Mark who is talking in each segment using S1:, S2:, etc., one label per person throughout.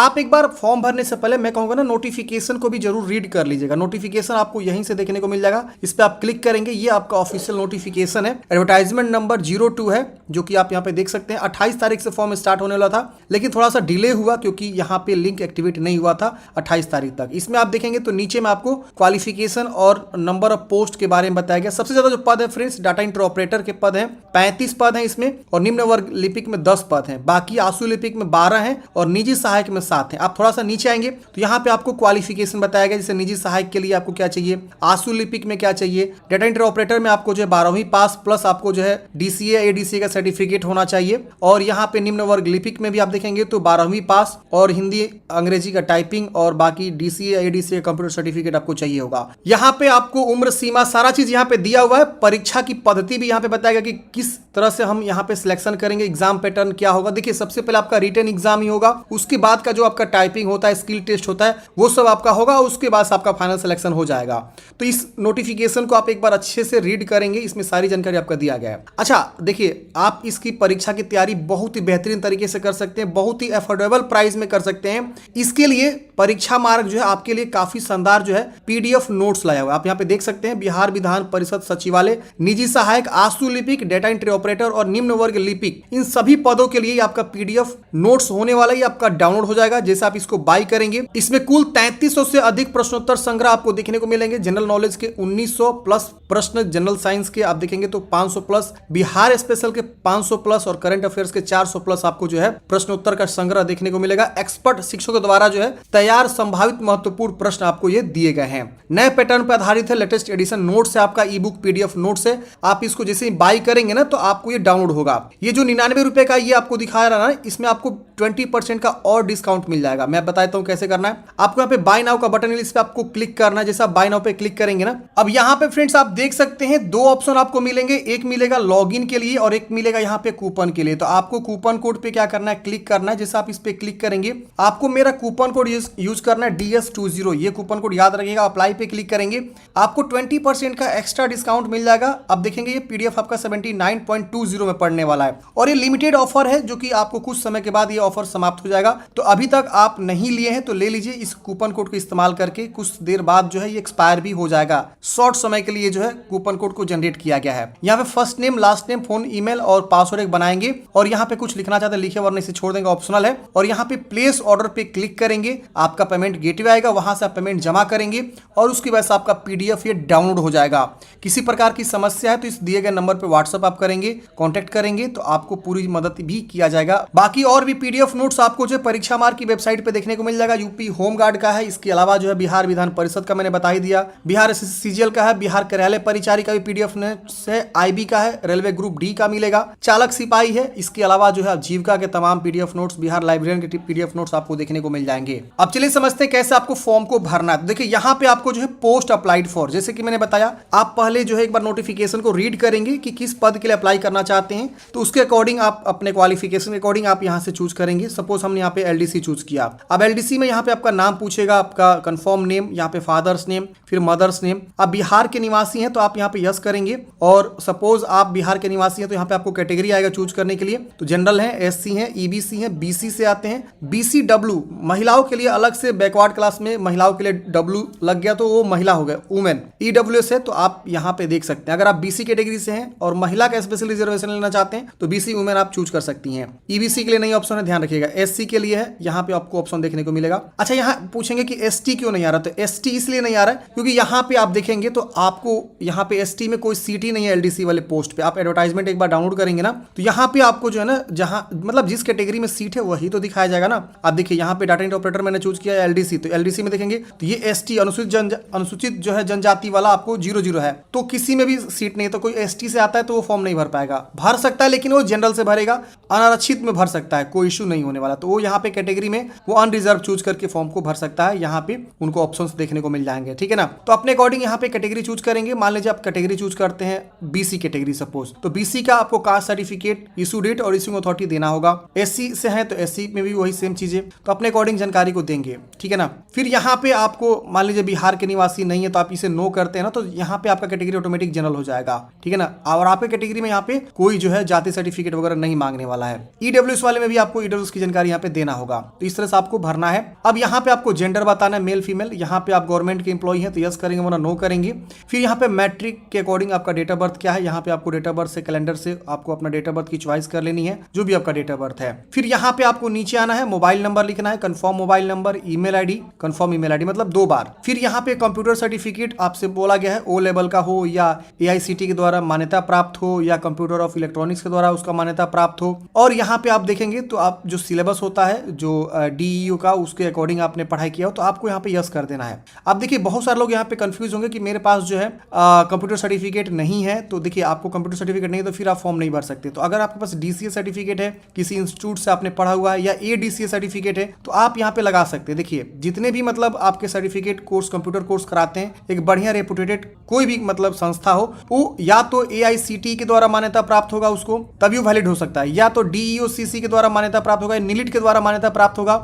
S1: आप एक बार फॉर्म भरने से पहले मैं कहूंगा ना, नोटिफिकेशन को भी जरूर रीड कर लीजिएगा। नोटिफिकेशन आपको यहीं से देखने को मिल जाएगा, इस पर आप क्लिक करेंगे, ये आपका ऑफिशियल नोटिफिकेशन है। एडवर्टाइजमेंट नंबर 02 है, जो कि आप यहाँ पे देख सकते हैं। 28 तारीख से फॉर्म स्टार्ट होने वाला था, लेकिन थोड़ा सा डिले हुआ क्योंकि यहाँ पे लिंक एक्टिवेट नहीं हुआ था 28 तारीख तक। इसमें आप देखेंगे तो नीचे में आपको क्वालिफिकेशन और नंबर ऑफ पोस्ट के बारे में बताया गया। सबसे ज्यादा जो पद है फ्रेंड्स, डाटा एंट्री ऑपरेटर के पद हैं, 35 पद हैं इसमें, और निम्न वर्ग लिपिक में 10 पद हैं। बाकी आंसू लिपिक में 12 हैं और निजी सहायक में 7 हैं। आप थोड़ा सा नीचे आएंगे तो यहाँ पे आपको क्वालिफिकेशन बताया गया, जैसे निजी सहायक के लिए आपको क्या चाहिए, आंसू लिपिक में क्या चाहिए, डाटा एंट्री ऑपरेटर में आपको जो है 12वीं पास प्लस आपको जो है DCA ADCA का सर्टिफिकेट होना चाहिए। और यहाँ पे निम्न वर्ग लिपिक में भी आप देखेंगे तो 12वीं पास और हिंदी अंग्रेजी का टाइपिंग और बाकी DCA ADCA कंप्यूटर सर्टिफिकेट आपको चाहिए होगा। यहाँ पे आपको उम्र सीमा सारा चीज यहाँ पे दिया हुआ है। परीक्षा की पद्धति भी यहाँ पे बताया गया कि किस तरह से हम यहाँ पे सिलेक्शन करेंगे, एग्जाम पैटर्न क्या होगा। देखिए सबसे पहले आपका रिटन एग्जाम ही होगा, उसके बाद का जो आपका टाइपिंग होता है, स्किल टेस्ट होता है, वो सब आपका होगा, उसके बाद आपका फाइनल सिलेक्शन हो जाएगा। तो इस नोटिफिकेशन को आप एक बार अच्छे से रीड करेंगे, इसमें सारी जानकारी आपका दिया गया है। अच्छा देखिए, आप इसकी परीक्षा की तैयारी बहुत ही बेहतरीन तरीके से कर सकते हैं, बहुत ही अफोर्डेबल प्राइस में कर सकते हैं। इसके लिए परीक्षा मार्ग जो है आपके लिए काफी शानदार जो है PDF नोट्स लाया हुआ है। आप यहाँ पे देख सकते हैं, बिहार विधान परिषद सचिवालय, निजी सहायक, आंसू लिपिक, डेटा एंट्री ऑपरेटर और निम्न वर्ग लिपिक, इन सभी पदों के लिए आपका PDF नोट्स होने वाला है, आपका डाउनलोड हो जाएगा जैसे आप इसको बाय करेंगे। इसमें कुल 3300 से अधिक प्रश्नोत्तर संग्रह आपको देखने को मिलेंगे। जनरल नॉलेज के 1900 प्लस प्रश्न, जनरल साइंस के आप देखेंगे तो 500 प्लस, बिहार स्पेशल के 500 प्लस और करंट अफेयर्स के 400 प्लस आपको जो है प्रश्नोत्तर का संग्रह देखने को मिलेगा। एक्सपर्ट शिक्षकों द्वारा जो है तैयार संभावित महत्वपूर्ण प्रश्न आपको ये दिए गए हैं। नए पैटर्न पर आधारित है, लेटेस्ट एडिशन नोट्स है, आपका ई बुक PDF नोट्स है। आप इसको जैसे ही बाय करेंगे ना तो आपको ये डाउनलोड होगा। ये जो 99 रुपए का ये आपको दिखा रहा है ना, इसमें आपको 20% का और डिस्काउंट मिल जाएगा। मैं बता देता हूं कैसे करना है। आपको यहाँ पे बाय नाउ का बटन है, इस पे आपको क्लिक करना है। जैसे आप बाय नाउ पे क्लिक करेंगे ना, अब यहाँ पे फ्रेंड्स आप देख सकते हैं 2 ऑप्शन आपको मिलेंगे, एक मिलेगा लॉगिन के लिए और एक मिलेगा यहाँ पे कूपन के लिए। तो आपको कूपन कोड पे क्या करना है, क्लिक करना है। जैसे आप इस पे क्लिक करेंगे, आपको मेरा कूपन कोड यूज करना है DS20, ये कूपन कोड याद रखिएगा। अप्लाई पे क्लिक करेंगे, आपको 20% का एक्स्ट्रा डिस्काउंट मिल जाएगा। अब देखेंगे ये PDF आपका 79.20 में पड़ने वाला है और ये लिमिटेड ऑफर है, जो कि आपको कुछ समय के बाद ये ऑफर समाप्त हो जाएगा। तो अभी तक आप नहीं लिए हैं तो ले लीजिए, इस कूपन कोड को इस्तेमाल करके कुछ देर बाद जो है ये एक्सपायर भी हो जाएगा। शॉर्ट समय के लिए जो है कूपन कोड को जनरेट किया गया है। यहाँ पे first name, last name, phone, email और पासवर्ड एक बनाएंगे और यहाँ पे कुछ लिखना चाहते हैं लिखे, वरना इसे छोड़ देंगे, ऑप्शनल है। और यहाँ पे प्लेस ऑर्डर पे क्लिक करेंगे, आपका पेमेंट गेटवे आएगा, वहां से आप पेमेंट जमा करेंगे और उसके बाद आपका PDF ये डाउनलोड हो जाएगा। किसी प्रकार की समस्या है तो इस दिए गए नंबर पे व्हाट्सएप आप करेंगे, कांटेक्ट करेंगे तो आपको पूरी मदद भी किया जाएगा। बाकी और भी PDF नोट्स आपको जो परीक्षा मार्ग की वेबसाइट पे देखने को मिल जाएगा। यूपी होमगार्ड का है, इसके अलावा जो है बिहार विधान परिषद का मैंने बता ही दिया, बिहार CGL का है, बिहार कार्यालय परिचारी का भी PDF नोट्स है, IB का है, रेलवे ग्रुप D का मिलेगा, चालक सिपाही है। इसके अलावा जो है जीविका के तमाम PDF नोट्स, बिहार लाइब्रेरियन के PDF नोट्स आपको देखने को मिल जाएंगे। अब चलिए समझते हैं कैसे आपको फॉर्म को भरना है। देखिए यहाँ पे आपको जो है पोस्ट अप्लाइड फॉर, जैसे कि मैंने बताया, आप पहले जो है एक बार नोटिफिकेशन को रीड करेंगे कि किस पद के लिए अप्लाई करना चाहते हैं, तो उसके अकॉर्डिंग आप अपने क्वालिफिकेशन के अकॉर्डिंग आप यहाँ से चूज करेंगे। सपोज हमने यहाँ पे LDC चूज किया। अब LDC में यहाँ पे आपका नाम पूछेगा, आपका कंफर्म नेम, यहाँ पे फादर्स नेम, फिर मदर्स नेम। आप बिहार के निवासी हैं तो आप यहाँ पे यस करेंगे, और सपोज आप बिहार के निवासी हैं तो यहाँ पे आपको कैटेगरी आएगा चूज करने के लिए। तो जनरल है, SC है, EBC है, BC से आते हैं, BCW महिलाओं के लिए अलग से, बैकवर्ड क्लास में महिलाओं के लिए W लग गया तो वो महिला हो गया, वुमेन। EWS है तो आप यहाँ पे देख सकते हैं। अगर आप BC कैटेगरी से हैं और महिला का स्पेशल रिजर्वेशन लेना चाहते हैं तो BC वुमेन आप चूज कर सकती हैं। EBC के लिए नई ऑप्शन है, ध्यान रखिएगा। SC के लिए है, यहाँ पे आपको ऑप्शन देखने को मिलेगा। अच्छा, यहाँ पूछेंगे कि ST क्यों नहीं आ रहा, तो ST इसलिए नहीं आ रहा है क्योंकि यहाँ पे आप देखेंगे तो आपको यहाँ पे ST में कोई सीट ही नहीं है। LDC वाले पोस्ट पे आप एडवर्टाइजमेंट एक बार डाउनलोड करेंगे ना, तो यहाँ पे आपको जो है ना, जहाँ मतलब जिस कैटेगरी में सीट है वही तो दिखाया जाएगा ना। आप देखिए यहाँ पे डाटा एंट्री ऑपरेटर मैंने चूज किया है LDC, तो LDC में देखेंगे तो ये ST अनुसूचित जो है जनजाति वाला आपको 00 है, तो किसी में भी सीट नहीं। तो कोई ST से आता है तो वो फॉर्म नहीं भर पाएगा, भर सकता है लेकिन वो जनरल से भरेगा, अनारक्षित में भर सकता है, कोई इशू नहीं होने वाला। तो वो यहाँ पे कैटेगरी में वो अनरिजर्व चूज करके फॉर्म को भर सकता है। यहाँ पे उनको ऑप्शंस देखने को मिल जाएंगे, ठीक है ना। तो अपने अकॉर्डिंग यहाँ पे कैटेगरी चूज करेंगे। मान लीजिए आप कैटेगरी चूज करते हैं BC कैटेगरी सपोज, तो BC का आपको कास्ट सर्टिफिकेट, इशू डेट और इशूइंग अथॉरिटी देना होगा। SC से है तो SC में भी वही सेम चीजें, तो अपने अकॉर्डिंग जानकारी को देंगे, ठीक है ना। फिर यहाँ पे आपको मान लीजिए बिहार के निवासी नहीं है तो आप इसे नो करते हैं ना, तो यहाँ पे आपका कैटेगरी ऑटोमेटिक जनरल हो जाएगा, ठीक है ना। और आपके कैटेगरी में यहाँ पे कोई जो है जाति सर्टिफिकेट वगैरह नहीं मांगने वाला वाला है। ईडब्ल्यूएस वाले में भी आपको ईडब्ल्यूएस की जानकारी यहाँ पे देना होगा। तो इस तरह से आपको भरना है। अब यहाँ पे आपको जेंडर बताना है, मेल फीमेल। यहाँ पे आप गवर्नमेंट के एम्प्लॉई हैं तो यस करेंगे वरना नो करेंगे। फिर यहाँ पे मैट्रिक के अकॉर्डिंग आपका डेट ऑफ बर्थ क्या है, यहाँ पे आपको डेट ऑफ बर्थ से कैलेंडर से आपको अपना डेट ऑफ बर्थ की चॉइस कर लेनी है, जो भी आपका डेट ऑफ बर्थ है। फिर यहाँ पे आपको नीचे आना है, मोबाइल नंबर लिखना है, confirm mobile number, email ID, confirm email ID मतलब 2 बार। फिर यहाँ पे कंप्यूटर सर्टिफिकेट आपसे बोला गया है ओ लेवल का हो या AICTE के द्वारा मान्यता प्राप्त हो या कंप्यूटर ऑफ इलेक्ट्रॉनिक्स के द्वारा उसका मान्यता प्राप्त हो। और यहाँ पे आप देखेंगे तो आप जो सिलेबस होता है जो DEU का उसके अकॉर्डिंग आपने पढ़ाई किया हो तो आपको यहाँ पे यस कर देना है। अब देखिए बहुत सारे लोग यहाँ पे कंफ्यूज होंगे कि मेरे पास जो है कंप्यूटर सर्टिफिकेट नहीं है। तो देखिए आपको कंप्यूटर सर्टिफिकेट नहीं है तो फिर आप फॉर्म नहीं भर सकते। तो अगर आपके पास DCA सर्टिफिकेट है, किसी इंस्टीट्यूट से आपने पढ़ा हुआ है या ADCA सर्टिफिकेट है तो आप यहाँ पे लगा सकते हैं। देखिए जितने भी मतलब आपके सर्टिफिकेट कोर्स कंप्यूटर कोर्स कराते हैं, एक बढ़िया रेपुटेटेड कोई भी मतलब संस्था हो, वो या तो AICTE के द्वारा मान्यता प्राप्त होगा उसको तभी वो वैलिड हो सकता है, या तो DEOCC के द्वारा मान्यता प्राप्त होगा, NILIT के द्वारा मान्यता प्राप्त होगा।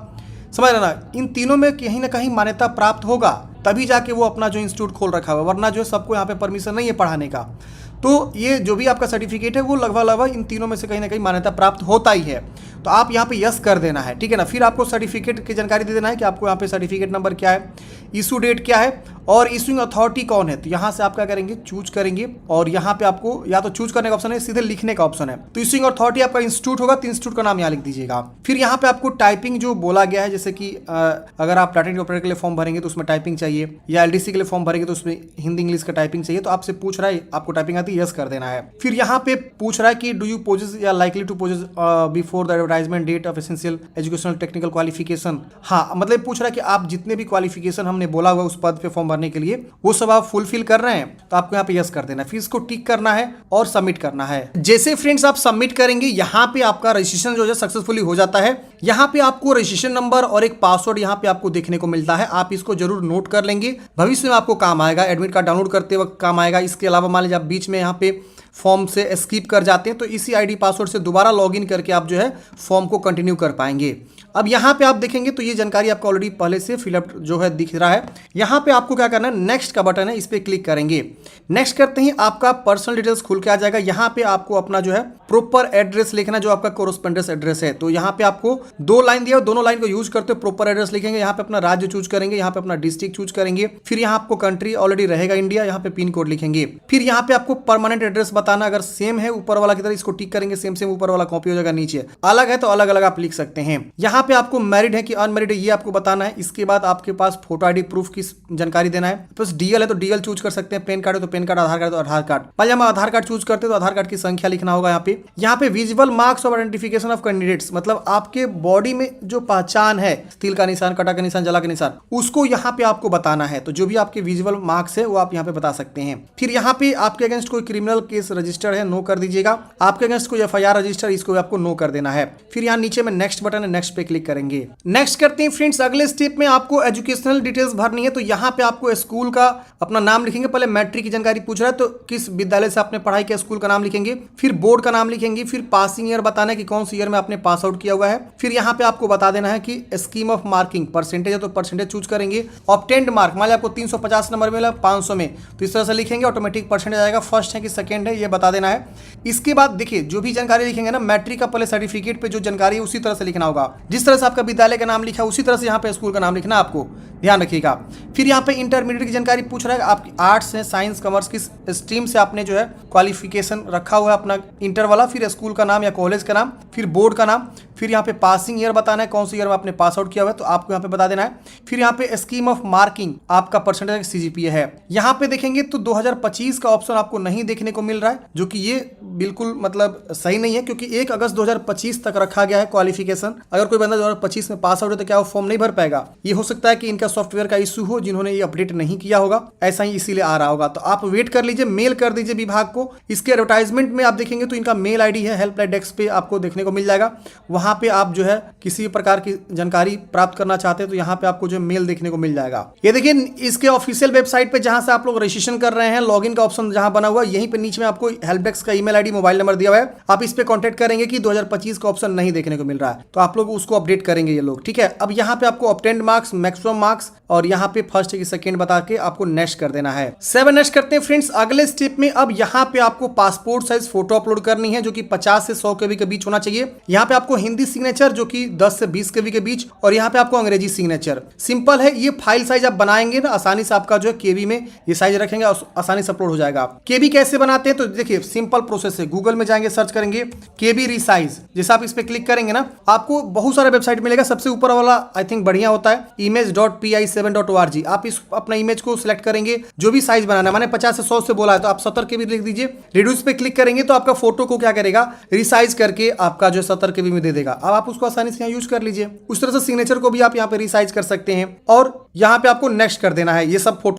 S1: समझ रहे ना, इन तीनों में कहीं ना कहीं मान्यता प्राप्त होगा तभी जाके वो अपना जो इंस्टीट्यूट खोल रखा हुआ, वरना जो है सबको यहाँ पे परमिशन नहीं है पढ़ाने का। तो ये जो भी आपका सर्टिफिकेट है वो लगभग इन तीनों में से कहीं ना कहीं मान्यता प्राप्त होता ही है। तो आप यहाँ पे यस कर देना है, ठीक है ना। फिर आपको सर्टिफिकेट की जानकारी दे देना है कि आपको यहाँ पे सर्टिफिकेट नंबर क्या है, इशू डेट क्या है और इशूइंग अथॉरिटी कौन है। तो यहाँ से आप क्या करेंगे, चूज करेंगे और यहाँ पे आपको या तो चूज करने का ऑप्शन है, सीधे लिखने का ऑप्शन है। तो इशूइंग अथॉरिटी आपका इंस्टीट्यूट होगा तो इंस्टीट्यूट का नाम यहाँ लिख दीजिएगा। फिर यहाँ पे आपको टाइपिंग जो बोला गया है, जैसे कि अगर आप डाटा एंट्री ऑपरेटर के लिए फॉर्म भरेंगे तो उसमें टाइपिंग चाहिए, या LDC के लिए फॉर्म भरेंगे तो उसमें हिंदी इंग्लिश का टाइपिंग चाहिए। तो आपसे पूछ रहा है आपको टाइपिंग आती है, यस कर देना है। फिर यहाँ पे पूछ रहा है कि डू यू पोजेस या likely to possess before the advertisement date of essential educational technical qualification. हाँ मतलब पूछ रहा है कि आप जितने भी क्वालिफिकेशन हमने बोला हुआ उस पद पे फॉर्म भरने के लिए वो सब आप फुलफिल कर रहे हैं, तो आपको यहाँ पे यस कर देना है। फिर इसको टिक करना है और सबमिट करना है। जैसे फ्रेंड्स आप सबमिट करेंगे यहाँ पे आपका रजिस्ट्रेशन जो है सक्सेसफुली हो जाता है। यहाँ पे आपको रजिस्ट्रेशन नंबर और एक पासवर्ड यहाँ पे आपको देखने को मिलता है, आप इसको जरूर नोट कर लेंगे, भविष्य में आपको काम आएगा, एडमिट कार्ड डाउनलोड करते वक्त काम आएगा। इसके अलावा मान लीजिए आप बीच में यहाँ पे फॉर्म से स्किप कर जाते हैं तो इसी ID पासवर्ड से दोबारा लॉगिन करके आप जो है फॉर्म को कंटिन्यू कर पाएंगे। अब यहाँ पे आप देखेंगे तो ये जानकारी आपको ऑलरेडी पहले से फिलअप जो है दिख रहा है। यहाँ पे आपको क्या करना है, नेक्स्ट का बटन है, इस पर क्लिक करेंगे। नेक्स्ट करते ही आपका पर्सनल डिटेल्स खुल के आ जाएगा। यहाँ पे आपको अपना जो है प्रॉपर एड्रेस लिखना, जो आपका कोरोस्पोंडेंस एड्रेस है। तो यहाँ पे आपको 2 लाइन दिया, दोनों लाइन को यूज करते हो प्रॉपर एड्रेस लिखेंगे। यहाँ पे अपना राज्य चूज करेंगे, यहाँ पे अपना डिस्ट्रिक्ट चूज करेंगे। फिर यहाँ आपको कंट्री ऑलरेडी रहेगा इंडिया, यहाँ पे पिन कोड लिखेंगे। फिर यहाँ पे आपको परमानेंट एड्रेस बताना, अगर सेम है ऊपर वाला की तरह इसको टिक करेंगे, सेम ऊपर वाला कॉपी हो जाएगा, नीचे अलग है तो अलग अलग आप लिख सकते हैं। यहाँ पे आपको मैरिड है कि अनमैरिड है ये आपको बताना है। इसके बाद आपके पास फोटो ID प्रूफ की जानकारी देना है। बस DL है तो DL चूज कर सकते हैं, पैन कार्ड है तो पैन कार्ड, आधार कार्ड तो आधार कार्ड। पहले हम आधार कार्ड चूज करते हैं तो आधार कार्ड की संख्या लिखना होगा। यहाँ पे visual marks of identification of candidates, मतलब आपके बॉडी में जो पहचान है, तिल का निशान, कटा का निशान, जला का निशान, उसको यहाँ पे आपको बताना है। तो जो भी आपके विजुअल मार्क्स है वो आप यहाँ पे बता सकते हैं। फिर यहाँ पे आपके अगेंस्ट कोई क्रिमिनल केस रजिस्टर्ड है, नो कर दीजिएगा। आपके अगेंस्ट कोई FIR रजिस्टर, इसको आपको नो कर देना है। फिर यहाँ नीचे में नेक्स्ट बटन है, नेक्स्ट पे क्लिक करेंगे। नेक्स्ट करते हैं फ्रेंड्स, अगले स्टेप में आपको एजुकेशनल डिटेल्स भरनी है। तो यहाँ पे आपको स्कूल का अपना नाम लिखेंगे। पहले मैट्रिक की जानकारी पूछ रहा है तो किस विद्यालय से आपने पढ़ाई किया, स्कूल का नाम लिखेंगे। फिर बोर्ड का नाम लिखेंगे। फिर पासिंग ईयर बताना है कि कौन सी ईयर में आपने पास आउट किया हुआ है। फिर यहाँ पे आपको बता देना है कि स्कीम ऑफ मार्किंग, परसेंटेज है तो परसेंटेज चूज करेंगे। ऑब्टेन्ड मार्क, मान लिया आपको 350 नंबर मिला 500 में, तो इस तरह से लिखेंगे, ऑटोमेटिक परसेंटेज आएगा। फर्स्ट है कि सेकंड है ये बता देना है। इसके बाद देखिए जो भी जानकारी लिखेंगे ना, मैट्रिक का पहले सर्टिफिकेट पे जो जानकारी है उसी तरह से लिखना होगा। जिस तरह से आपका विद्यालय का नाम लिखा है उसी तरह से यहाँ पे स्कूल का नाम लिखना, आपको ध्यान रखिएगा। फिर यहाँ पे इंटरमीडिएट की जानकारी पूछ रहा है, आपकी आर्ट्स है, साइंस, कॉमर्स, किस स्ट्रीम से आपने जो है क्वालिफिकेशन रखा हुआ है अपना इंटर वाला। फिर स्कूल का नाम या कॉलेज का नाम, फिर बोर्ड का नाम। फिर यहाँ पे पासिंग ईयर बताना है, कौन सी ईयर में आपने पास आउट किया हुआ है तो आपको यहाँ पे बता देना है। फिर यहाँ पे स्कीम ऑफ मार्किंग, आपका परसेंटेज CGPA है। यहाँ पे देखेंगे तो 2025 का ऑप्शन आपको नहीं देखने को मिल रहा है, जो कि ये बिल्कुल मतलब सही नहीं है, क्योंकि 1 अगस्त 2025 तक रखा गया है क्वालिफिकेशन। अगर कोई बंदा 2025 में पास आउट है तो क्या वो फॉर्म नहीं भर पाएगा? ये हो सकता है कि इनका सॉफ्टवेयर का इशू हो, जिन्होंने ये अपडेट नहीं किया होगा, ऐसा ही इसीलिए आ रहा होगा। तो आप वेट कर लीजिए, मेल कर दीजिए विभाग को। इसके एडवर्टाइजमेंट में आप देखेंगे तो इनका मेल ID है, हेल्पलाइन डेस्क पे आपको देखने को मिल जाएगा। वहां पे आप जो है किसी प्रकार की जानकारी प्राप्त करना चाहते हैं तो यहाँ पे आपको जो मेल देखने को मिल जाएगा। ये देखिए इसके ऑफिशियल वेबसाइट पे जहां से आप लोग रजिस्ट्रेशन कर रहे हैं, लॉगिन का ऑप्शन जहां बना हुआ है, यहीं पे नीचे में आपको हेल्प डेस्क का ईमेल ID, मोबाइल नंबर दिया हुआ है। आप इस पे कांटेक्ट करेंगे कि 2025 का ऑप्शन नहीं देखने को मिल रहा है, तो आप लोग उसको अपडेट करेंगे ये लोग, ठीक है। अब यहाँ पे आपको ऑब्टेन्ड मार्क्स, मैक्सिमम मार्क्स और यहाँ पे फर्स्ट की सेकंड बता के आपको नेक्स्ट कर देना है। 7 नेक्स्ट करते हैं फ्रेंड्स अगले स्टेप में। अब यहाँ पे आपको पासपोर्ट साइज फोटो अपलोड करनी है, जो कि 50 से 100 के बीच होना चाहिए। चाहिए। यहाँ पे आपको हिंदी सिग्नेचर जो कि 10 से 20 केबी के बीच, और यहाँ पे आपको अंग्रेजी सिग्नेचर। सिंपल है, ये फाइल साइज आप बनाएंगे ना आसानी से, आपका जो है केबी में ये साइज रखेंगे और आसानी से अपलोड हो जाएगा। केबी कैसे बनाते हैं तो देखिए सिंपल प्रोसेस है, गूगल में जाएंगे, सर्च करेंगे केबी रिसाइज, जैसे आप इस पे क्लिक करेंगे ना आपको बहुत सारा वेबसाइट मिलेगा। सबसे ऊपर वाला आई थिंक बढ़िया होता है image.pi7.org। आप इस अपना इमेज को सिलेक्ट करेंगे, जो भी साइज बनाना है, मैंने 50 से 100 से बोला है तो आप 70 केबी लिख दीजिए। रिड्यूस पे क्लिक करेंगे तो आपका फोटो को क्या करेगा, रिसाइज करके आपका जो 70 केबी में दे देगा। अब आप उसको आसानी से यहाँ यूज कर लीजिए। उस तरह से सिग्नेचर को भी आप यहाँ पे रिसाइज कर सकते हैं और यहाँ पे आपको नेक्स्ट कर देना है। ये सब फोटो